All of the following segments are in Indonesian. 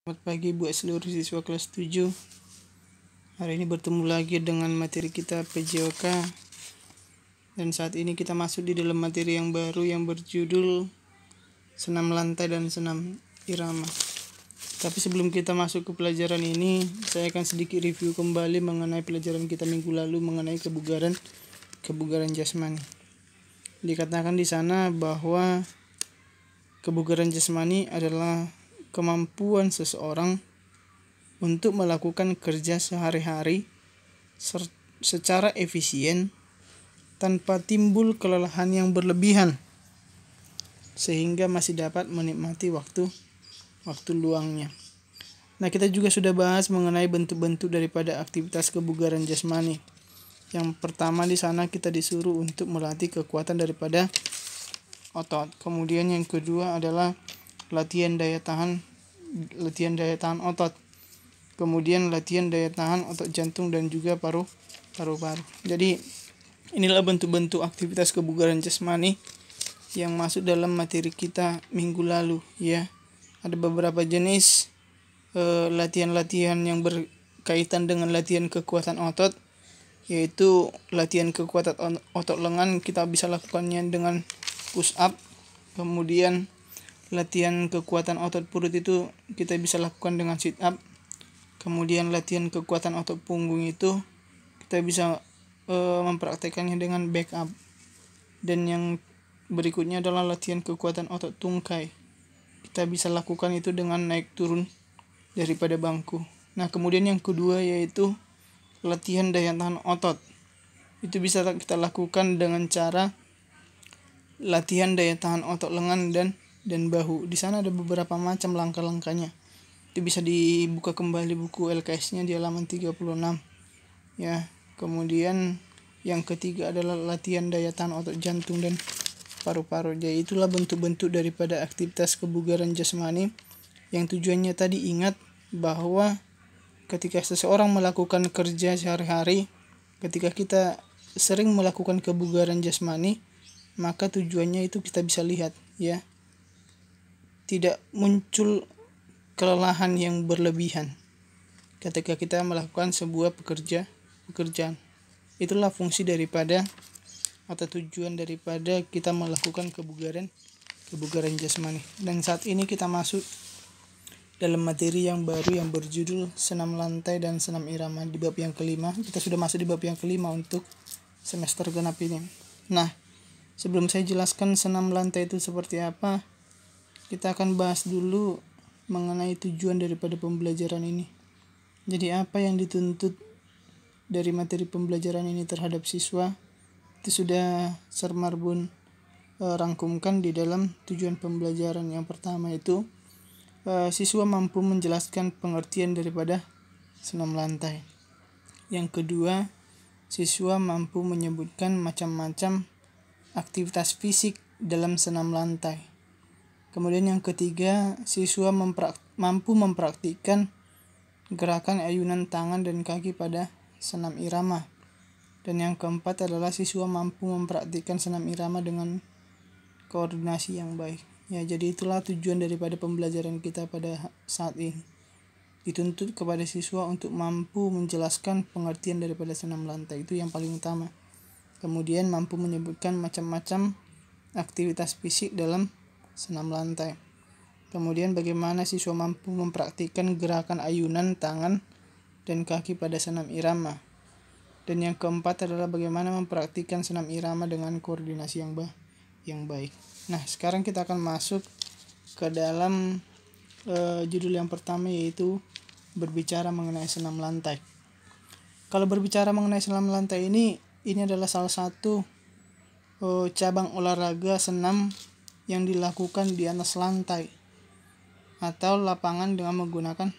Selamat pagi buat seluruh siswa kelas 7. Hari ini bertemu lagi dengan materi kita PJOK. Dan saat ini kita masuk di dalam materi yang baru yang berjudul senam lantai dan senam irama. Tapi sebelum kita masuk ke pelajaran ini, saya akan sedikit review kembali mengenai pelajaran kita minggu lalu mengenai kebugaran jasmani. Dikatakan di sana bahwa kebugaran jasmani adalah kemampuan seseorang untuk melakukan kerja sehari-hari secara efisien tanpa timbul kelelahan yang berlebihan, sehingga masih dapat menikmati waktu luangnya. Nah, kita juga sudah bahas mengenai bentuk-bentuk daripada aktivitas kebugaran jasmani. Yang pertama di sana kita disuruh untuk melatih kekuatan daripada otot. Kemudian yang kedua adalah latihan daya tahan otot. Kemudian latihan daya tahan otot jantung dan juga paru-paru. Jadi inilah bentuk-bentuk aktivitas kebugaran jasmani yang masuk dalam materi kita minggu lalu, ya. Ada beberapa jenis latihan-latihan yang berkaitan dengan latihan kekuatan otot, yaitu latihan kekuatan otot lengan kita bisa lakukannya dengan push up. Kemudian latihan kekuatan otot perut itu kita bisa lakukan dengan sit up. Kemudian latihan kekuatan otot punggung itu kita bisa mempraktekannya dengan back up. Dan yang berikutnya adalah latihan kekuatan otot tungkai. Kita bisa lakukan itu dengan naik turun daripada bangku. Nah, kemudian yang kedua yaitu latihan daya tahan otot. Itu bisa kita lakukan dengan cara latihan daya tahan otot lengan dan bahu. Di sana ada beberapa macam langkah-langkahnya. Itu bisa dibuka kembali buku LKS-nya di halaman 36. Ya, kemudian yang ketiga adalah latihan daya tahan otot jantung dan paru-paru. Jadi itulah bentuk-bentuk daripada aktivitas kebugaran jasmani yang tujuannya tadi ingat bahwa ketika seseorang melakukan kerja sehari-hari, ketika kita sering melakukan kebugaran jasmani, maka tujuannya itu kita bisa lihat, ya, tidak muncul kelelahan yang berlebihan ketika kita melakukan sebuah pekerjaan. Itulah fungsi daripada atau tujuan daripada kita melakukan kebugaran jasmani. Dan saat ini kita masuk dalam materi yang baru yang berjudul senam lantai dan senam irama di bab yang kelima. Kita sudah masuk di bab yang kelima untuk semester genap ini. Nah, sebelum saya jelaskan senam lantai itu seperti apa, kita akan bahas dulu mengenai tujuan daripada pembelajaran ini. Jadi apa yang dituntut dari materi pembelajaran ini terhadap siswa itu sudah Sir Marbun rangkumkan di dalam tujuan pembelajaran. Yang pertama itu siswa mampu menjelaskan pengertian daripada senam lantai. Yang kedua, siswa mampu menyebutkan macam-macam aktivitas fisik dalam senam lantai. Kemudian yang ketiga, siswa mampu mempraktikkan gerakan ayunan tangan dan kaki pada senam irama. Dan yang keempat adalah siswa mampu mempraktikkan senam irama dengan koordinasi yang baik. Ya, jadi itulah tujuan daripada pembelajaran kita pada saat ini. Dituntut kepada siswa untuk mampu menjelaskan pengertian daripada senam lantai, itu yang paling utama. Kemudian mampu menyebutkan macam-macam aktivitas fisik dalam senam lantai. Kemudian bagaimana siswa mampu mempraktikkan gerakan ayunan tangan dan kaki pada senam irama. Dan yang keempat adalah bagaimana mempraktikkan senam irama dengan koordinasi yang baik. Nah, sekarang kita akan masuk ke dalam judul yang pertama, yaitu berbicara mengenai senam lantai. Kalau berbicara mengenai senam lantai ini adalah salah satu cabang olahraga senam yang dilakukan di atas lantai atau lapangan dengan menggunakan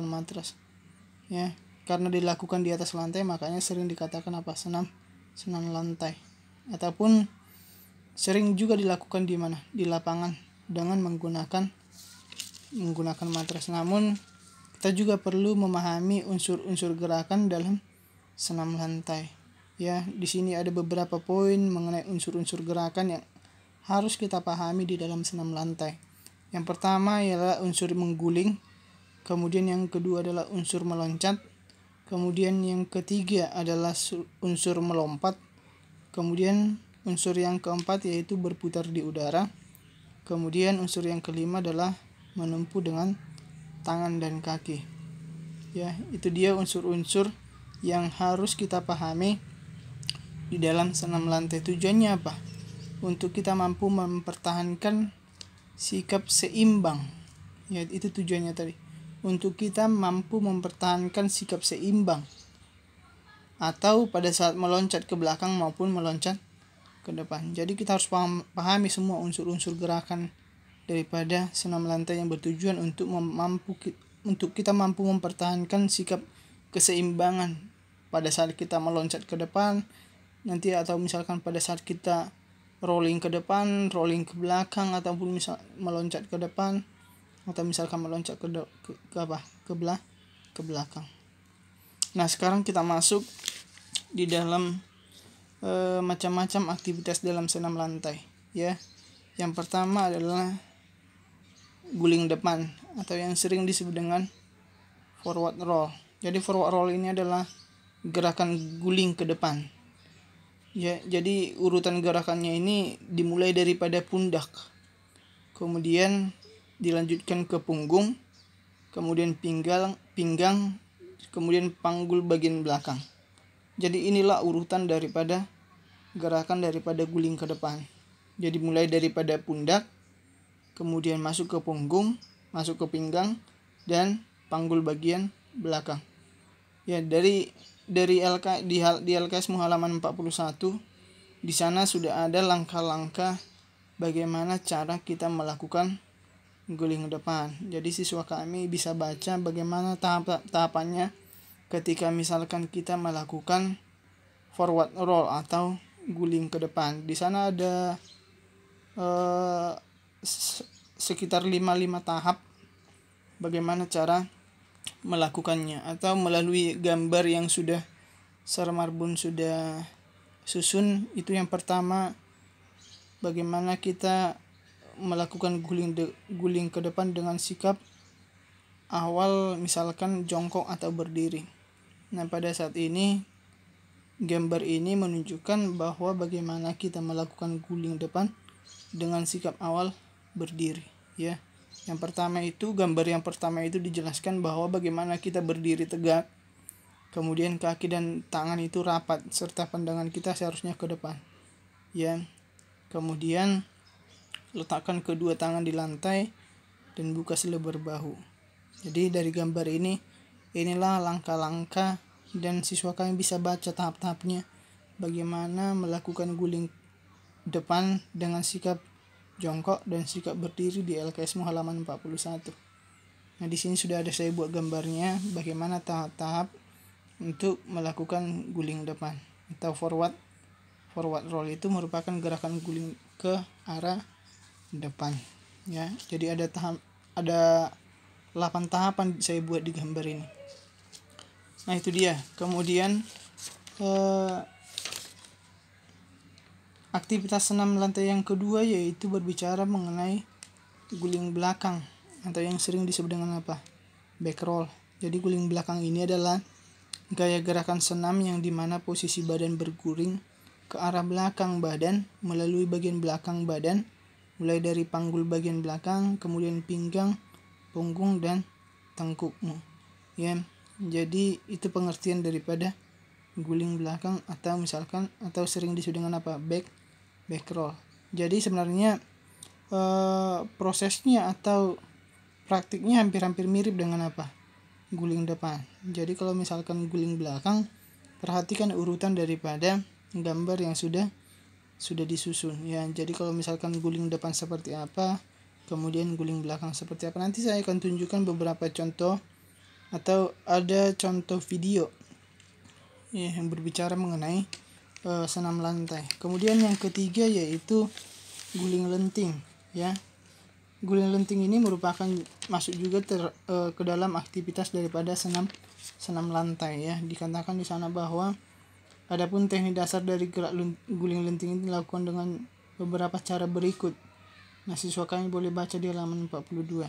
matras. Ya, karena dilakukan di atas lantai makanya sering dikatakan senam lantai. Ataupun sering juga dilakukan di mana? Di lapangan dengan menggunakan matras. Namun kita juga perlu memahami unsur-unsur gerakan dalam senam lantai. Ya, di sini ada beberapa poin mengenai unsur-unsur gerakan yang harus kita pahami di dalam senam lantai. Yang pertama ialah unsur mengguling, kemudian yang kedua adalah unsur meloncat, kemudian yang ketiga adalah unsur melompat, kemudian unsur yang keempat yaitu berputar di udara, kemudian unsur yang kelima adalah menempuh dengan tangan dan kaki. Ya, itu dia unsur-unsur yang harus kita pahami di dalam senam lantai. Tujuannya apa? Untuk kita mampu mempertahankan sikap seimbang. Ya, itu tujuannya tadi. Untuk kita mampu mempertahankan sikap seimbang. Atau pada saat meloncat ke belakang maupun meloncat ke depan. Jadi kita harus pahami semua unsur-unsur gerakan daripada senam lantai yang bertujuan untuk kita mampu mempertahankan sikap keseimbangan pada saat kita meloncat ke depan nanti, atau misalkan pada saat kita rolling ke depan, rolling ke belakang, ataupun misal meloncat ke depan atau misalkan meloncat ke belakang. Nah, sekarang kita masuk di dalam macam-macam aktivitas dalam senam lantai, ya. Yang pertama adalah guling depan atau yang sering disebut dengan forward roll. Jadi forward roll ini adalah gerakan guling ke depan. Ya, jadi urutan gerakannya ini dimulai daripada pundak, kemudian dilanjutkan ke punggung, kemudian pinggang, kemudian panggul bagian belakang. Jadi inilah urutan daripada gerakan daripada guling ke depan. Jadi mulai daripada pundak, kemudian masuk ke punggung, masuk ke pinggang, dan panggul bagian belakang. Ya, dari di LKSmu halaman 41, di sana sudah ada langkah-langkah bagaimana cara kita melakukan guling depan. Jadi siswa kami bisa baca bagaimana tahapannya ketika misalkan kita melakukan forward roll atau guling ke depan. Di sana ada sekitar 5 tahap bagaimana cara melakukannya, atau melalui gambar yang sudah Sir Marbun sudah susun. Itu yang pertama, bagaimana kita melakukan guling ke depan dengan sikap awal misalkan jongkok atau berdiri. Nah, pada saat ini gambar ini menunjukkan bahwa bagaimana kita melakukan guling depan dengan sikap awal berdiri, ya. Yang pertama itu, gambar yang pertama itu dijelaskan bahwa bagaimana kita berdiri tegak, kemudian kaki dan tangan itu rapat serta pandangan kita seharusnya ke depan, ya. Kemudian letakkan kedua tangan di lantai dan buka selebar bahu. Jadi dari gambar ini, inilah langkah-langkah dan siswa kami bisa baca tahap-tahapnya bagaimana melakukan guling depan dengan sikap jongkok dan sikap berdiri di LKSmu halaman 41. Nah, di sini sudah ada saya buat gambarnya bagaimana tahap-tahap untuk melakukan guling depan atau forward roll. Itu merupakan gerakan guling ke arah depan, ya. Jadi ada 8 tahapan saya buat di gambar ini. Nah, itu dia. Kemudian aktivitas senam lantai yang kedua yaitu berbicara mengenai guling belakang atau yang sering disebut dengan back roll. Jadi guling belakang ini adalah gaya gerakan senam yang dimana posisi badan berguling ke arah belakang badan melalui bagian belakang badan, mulai dari panggul bagian belakang, kemudian pinggang, punggung, dan tengkukmu, ya. Jadi itu pengertian daripada guling belakang atau misalkan atau sering disebut dengan back roll. Jadi sebenarnya prosesnya atau praktiknya hampir-hampir mirip dengan guling depan. Jadi kalau misalkan guling belakang, perhatikan urutan daripada gambar yang sudah disusun, ya. Jadi kalau misalkan guling depan seperti apa, kemudian guling belakang seperti apa, nanti saya akan tunjukkan beberapa contoh atau ada contoh video, ya, yang berbicara mengenai senam lantai. Kemudian yang ketiga yaitu guling lenting, ya. Guling lenting ini merupakan masuk juga ke dalam aktivitas daripada senam lantai, ya. Dikatakan di sana bahwa adapun teknik dasar dari gerak guling lenting ini dilakukan dengan beberapa cara berikut. Nah, siswa kami boleh baca di halaman 42.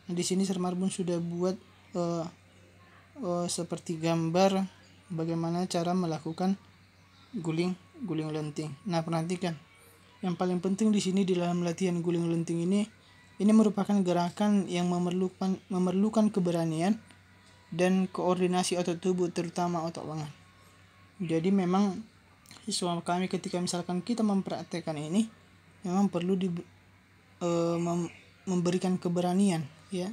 Nah, di sini Sir Marbun sudah buat seperti gambar bagaimana cara melakukan guling lenting. Nah, perhatikan. Yang paling penting di sini di dalam latihan guling lenting ini merupakan gerakan yang memerlukan keberanian dan koordinasi otot tubuh, terutama otot lengan. Jadi memang siswa kami ketika misalkan kita mempraktekkan ini memang perlu memberikan keberanian, ya.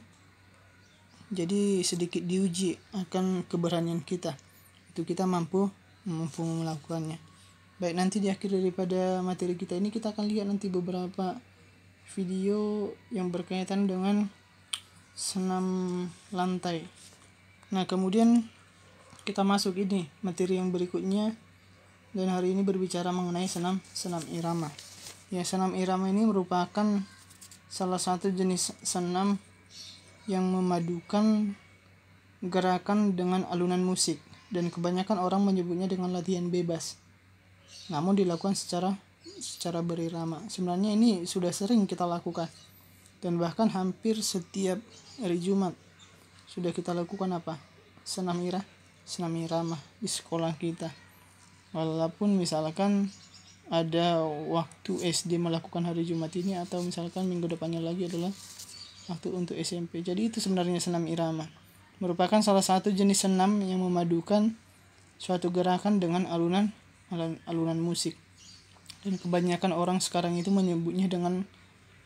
Jadi sedikit diuji akan keberanian kita, itu kita mampu melakukannya. Baik, nanti di akhir daripada materi kita ini kita akan lihat nanti beberapa video yang berkaitan dengan senam lantai. Nah, kemudian kita masuk ini materi yang berikutnya, dan hari ini berbicara mengenai senam irama. Ya, senam irama ini merupakan salah satu jenis senam yang memadukan gerakan dengan alunan musik, dan kebanyakan orang menyebutnya dengan latihan bebas, namun dilakukan secara berirama. Sebenarnya ini sudah sering kita lakukan, dan bahkan hampir setiap hari Jumat sudah kita lakukan senam irama di sekolah kita. Walaupun misalkan ada waktu SD melakukan hari Jumat ini, atau misalkan minggu depannya lagi adalah waktu untuk SMP. Jadi itu sebenarnya senam irama merupakan salah satu jenis senam yang memadukan suatu gerakan dengan alunan musik, dan kebanyakan orang sekarang itu menyebutnya dengan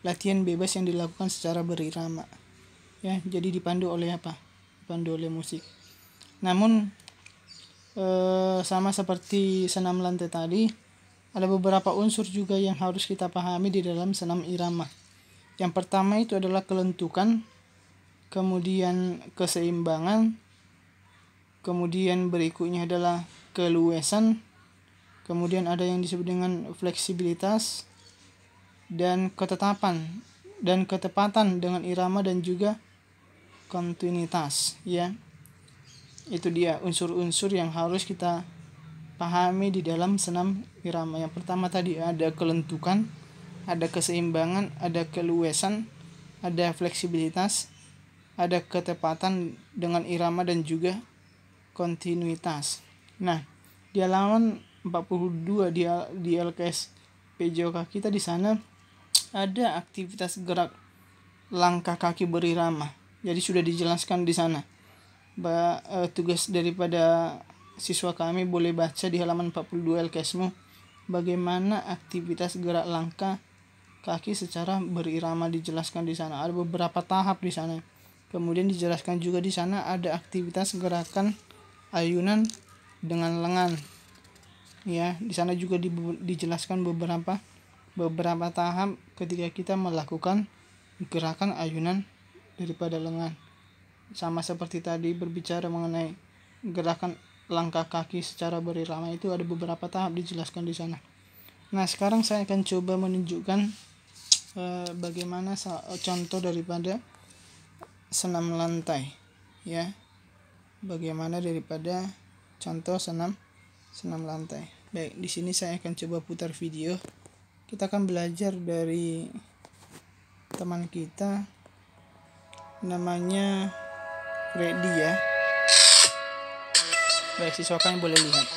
latihan bebas yang dilakukan secara berirama, ya. Jadi dipandu oleh musik. Namun sama seperti senam lantai tadi, ada beberapa unsur juga yang harus kita pahami di dalam senam irama. Yang pertama itu adalah kelentukan, kemudian keseimbangan, kemudian berikutnya adalah keluasan, kemudian ada yang disebut dengan fleksibilitas, dan ketepatan dengan irama, dan juga kontinuitas, ya. Itu dia unsur-unsur yang harus kita pahami di dalam senam irama. Yang pertama tadi ada kelentukan, ada keseimbangan, ada keluasan, ada fleksibilitas, ada ketepatan dengan irama, dan juga kontinuitas. Nah, di halaman 42 di LKS PJOK kita, di sana ada aktivitas gerak langkah kaki berirama. Jadi sudah dijelaskan di sana. Tugas daripada siswa kami boleh baca di halaman 42 LKS-mu bagaimana aktivitas gerak langkah kaki secara berirama, dijelaskan di sana. Ada beberapa tahap di sana. Kemudian dijelaskan juga di sana ada aktivitas gerakan ayunan dengan lengan. Ya, di sana juga dijelaskan beberapa tahap ketika kita melakukan gerakan ayunan daripada lengan. Sama seperti tadi berbicara mengenai gerakan langkah kaki secara berirama, itu ada beberapa tahap dijelaskan di sana. Nah, sekarang saya akan coba menunjukkan bagaimana contoh daripada senam lantai, ya. Bagaimana daripada contoh senam lantai. Baik, di sini saya akan coba putar video. Kita akan belajar dari teman kita, namanya Freddy, ya. Baik, siswa kami boleh lihat.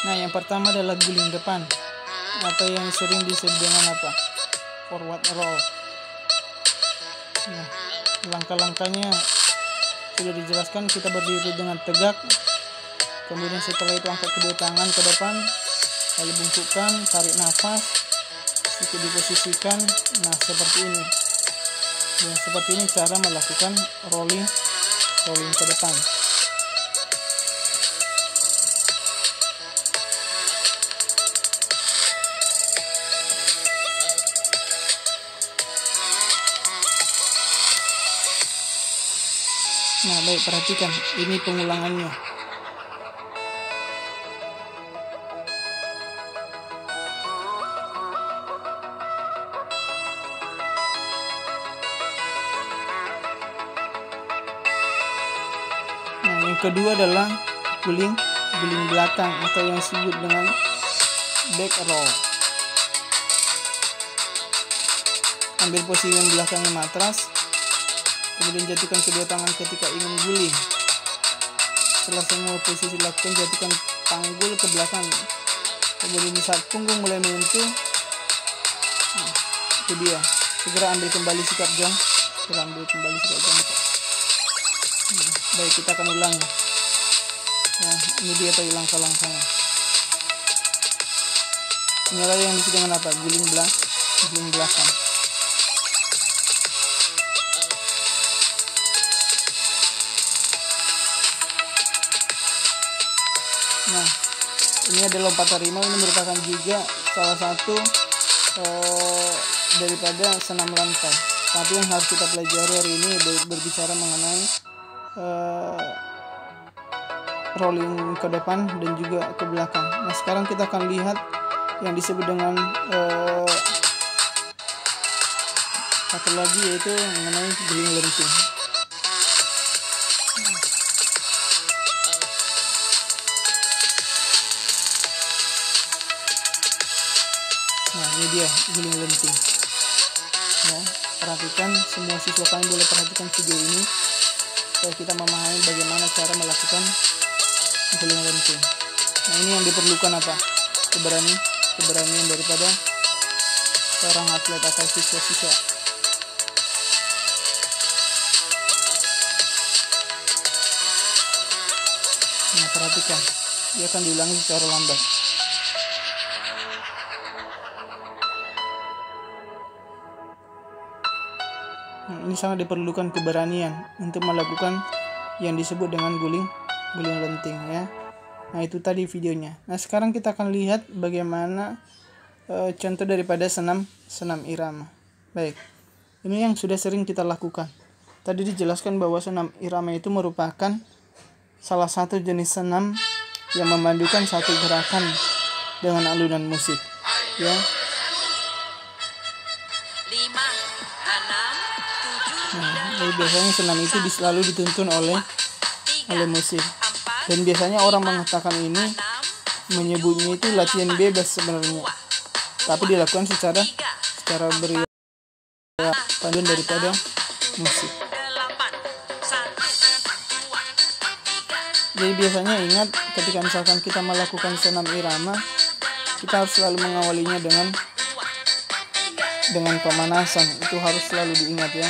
Nah, yang pertama adalah guling depan, atau yang sering disebut dengan forward roll. Nah, langkah-langkahnya sudah dijelaskan. Kita berdiri dengan tegak, kemudian setelah itu angkat kedua tangan ke depan, lalu bungkukkan, tarik nafas, sedikit diposisikan. Nah, seperti ini. Ya, seperti ini cara melakukan rolling ke depan. Nah, baik, perhatikan ini pengulangannya. Nah, yang kedua adalah guling belakang, atau yang disebut dengan back roll. Ambil posisi yang belakangnya matras, kemudian jatuhkan kedua tangan ketika ingin guling. Setelah semua posisi dilakukan, jatuhkan panggul ke belakang. Kemudian di saat punggung mulai menyentuh, itu dia. Segera ambil kembali sikap jong. Baik, kita akan ulangi. Nah, ini dia tadi langkah-langkahnya. Inilah yang disebut dengan apa? Guling belakang. Nah, ini adalah lompat harimau. Ini merupakan juga salah satu daripada senam lantai. Tapi yang harus kita pelajari hari ini berbicara mengenai rolling ke depan dan juga ke belakang. Nah, sekarang kita akan lihat yang disebut dengan satu lagi, yaitu mengenai guling lenting. Nah, ini dia guling lenting. Ya, perhatikan, semua siswa kalian boleh perhatikan video ini supaya kita memahami bagaimana cara melakukan guling lenting. Nah, ini yang diperlukan apa? Keberanian daripada seorang atlet atau siswa-siswa. Nah, perhatikan, dia akan diulangi secara lambat. Nah, ini sangat diperlukan keberanian untuk melakukan yang disebut dengan guling lenting, ya. Nah, itu tadi videonya. Nah, sekarang kita akan lihat bagaimana contoh daripada senam irama. Baik, ini yang sudah sering kita lakukan. Tadi dijelaskan bahwa senam irama itu merupakan salah satu jenis senam yang memadukan satu gerakan dengan alunan musik, ya. 5, 6, 7. Nah, jadi biasanya senam itu selalu dituntun oleh musik. Dan biasanya orang mengatakan ini, menyebutnya itu latihan bebas sebenarnya, tapi dilakukan secara panduan daripada musik. Jadi biasanya ingat, ketika misalkan kita melakukan senam irama, kita harus selalu mengawalinya dengan pemanasan. Itu harus selalu diingat, ya.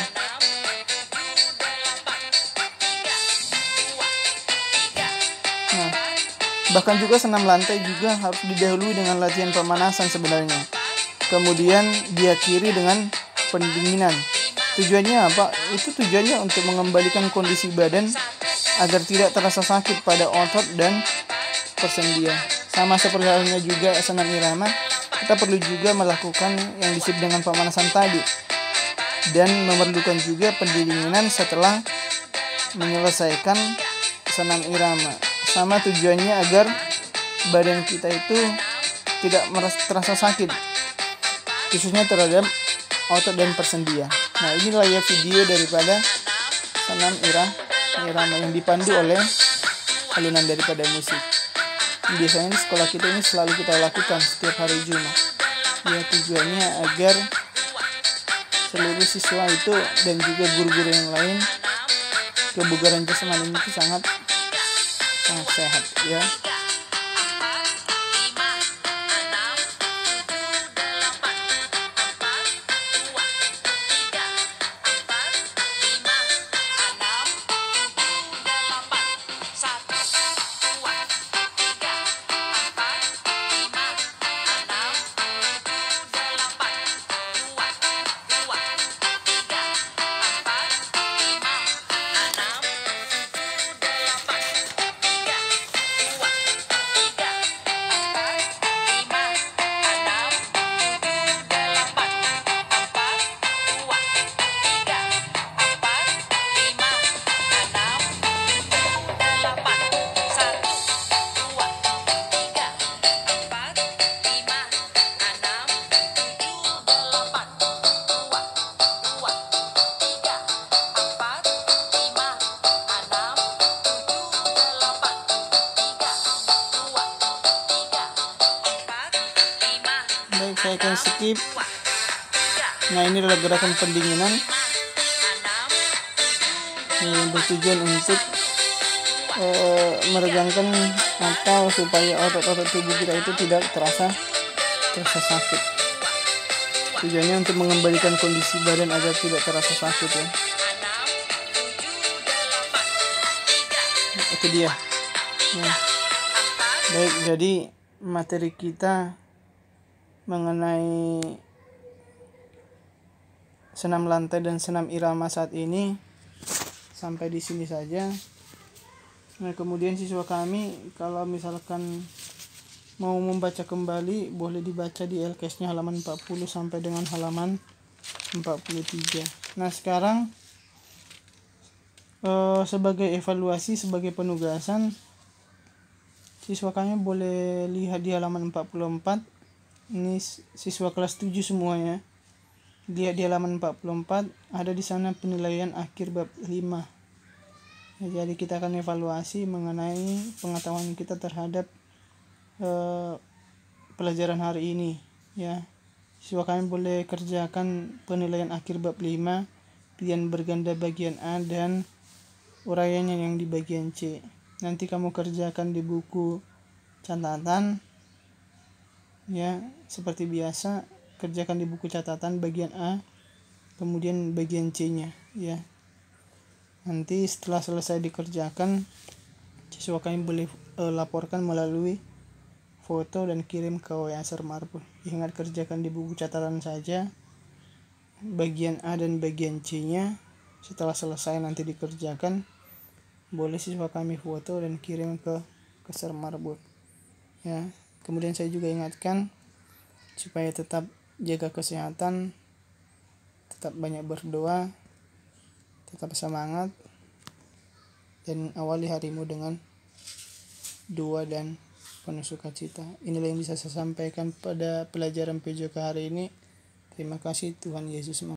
Nah, bahkan juga senam lantai juga harus didahului dengan latihan pemanasan sebenarnya. Kemudian diakhiri dengan pendinginan. Tujuannya apa? Itu tujuannya untuk mengembalikan kondisi badan agar tidak terasa sakit pada otot dan persendian. Sama seperti halnya juga senam irama, kita perlu juga melakukan yang disebut dengan pemanasan tadi. Dan memerlukan juga pendinginan setelah menyelesaikan senam irama. Sama tujuannya agar badan kita itu tidak terasa sakit, khususnya terhadap otot dan persendian. Nah, inilah ya video daripada senam irama yang dipandu oleh alunan daripada musik. Biasanya di sekolah kita ini selalu kita lakukan setiap hari Jumat. Ya, tujuannya agar seluruh siswa itu dan juga guru-guru yang lain, kebugaran jasmani itu sangat sehat, ya. saya akan skip. Nah, ini adalah gerakan pendinginan yang bertujuan untuk meregangkan atau supaya otot-otot tubuh kita itu tidak terasa sakit. Tujuannya untuk mengembalikan kondisi badan agar tidak terasa sakit ya. Itu dia. Nah, baik, jadi materi kita mengenai senam lantai dan senam irama saat ini sampai di sini saja. Nah, kemudian siswa kami kalau misalkan mau membaca kembali boleh dibaca di LKS-nya halaman 40 sampai dengan halaman 43. Nah, sekarang sebagai evaluasi, sebagai penugasan, siswa kami boleh lihat di halaman 44. Ini siswa kelas 7 semuanya. Lihat di halaman 44, ada di sana penilaian akhir bab 5. Ya, jadi kita akan evaluasi mengenai pengetahuan kita terhadap pelajaran hari ini ya. Siswa kami boleh kerjakan penilaian akhir bab 5, pilihan berganda bagian A dan uraiannya yang di bagian C. Nanti kamu kerjakan di buku catatan ya, seperti biasa kerjakan di buku catatan bagian A, kemudian bagian C-nya ya. Nanti setelah selesai dikerjakan, siswa kami boleh laporkan melalui foto dan kirim ke WA Sermarbun. Ingat, kerjakan di buku catatan saja bagian A dan bagian C-nya. Setelah selesai nanti dikerjakan, boleh siswa kami foto dan kirim ke Sermarbun ya. Kemudian saya juga ingatkan supaya tetap jaga kesehatan, tetap banyak berdoa, tetap semangat, dan awali harimu dengan doa dan penuh sukacita. Inilah yang bisa saya sampaikan pada pelajaran PJOK hari ini. Terima kasih, Tuhan Yesus.